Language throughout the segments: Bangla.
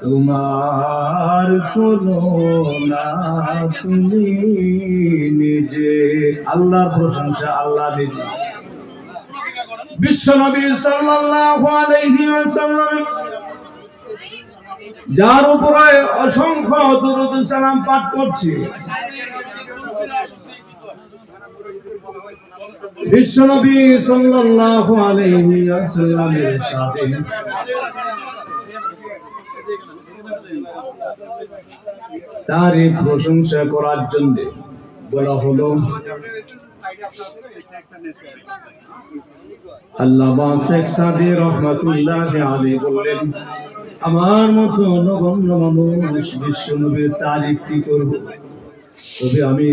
তোমার তুলনা তুমি নিজে। আল্লাহর প্রশংসা আল্লাহ নিজে। বিশ্বনবী সাল্লাল্লাহু আলাইহি ওয়াসাল্লাম যার উপরে অসংখ্য দরুদ সালাম পাঠ করছি, বিশ্বনবী সাল্লাল্লাহু আলাইহি ওয়াসাল্লামের সাথে তার প্রশংসা করার জন্য বলা হলো, আল্লামা শেখ সাদী রহমাতুল্লাহি আলাইহি বললেন, আমার মতো নগণ্য মানুষ বিশ্বনবীর তারিফ কি করব? তবে আমি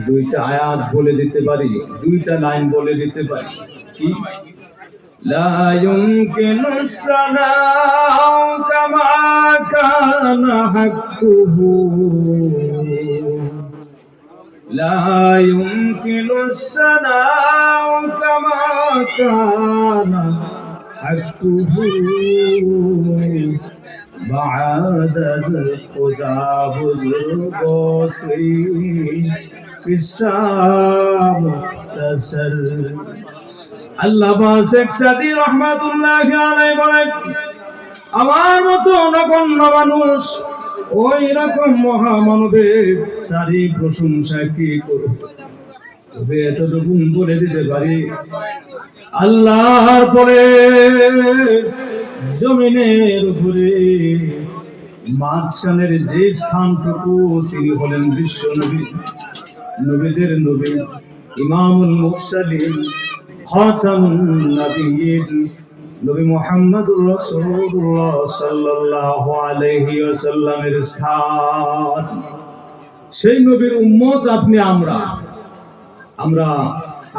দুইটা আয়াত বলে দিতে পারি, দুইটা লাইন বলে দিতে পারি। কি? লা ইউমকিনু সানাউ কামা কানা হাক্কুহু, লা ইউমকিনু সানাউ কামা কানা হাক্কুহু بعد الخدا بزرگوتی قصہ مختصر। আল্লামা শেখ সাদী রহমাতুল্লাহি আলাইহি বলেন, আমার মতো নগণ্য মানুষ ওই রকম মহামানবের তারই প্রশংসা কি করব? তবে এতটুকু বলে দিতে পারি, আল্লাহর পরে জমিনের উপরে মাঝখানের যে স্থানটুকু, তিনি হলেন বিশ্ব নবী, নবীদের নবী, ইমামুল মুরসালিন, খাতামুন নবিয়্যিন, নবী মুহাম্মদুর রাসূলুল্লাহ সাল্লাল্লাহু আলাইহি ওয়াসাল্লামের স্থান। সেই নবীর উম্মত আপনি, আমরা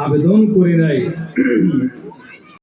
আবেদন করি নাই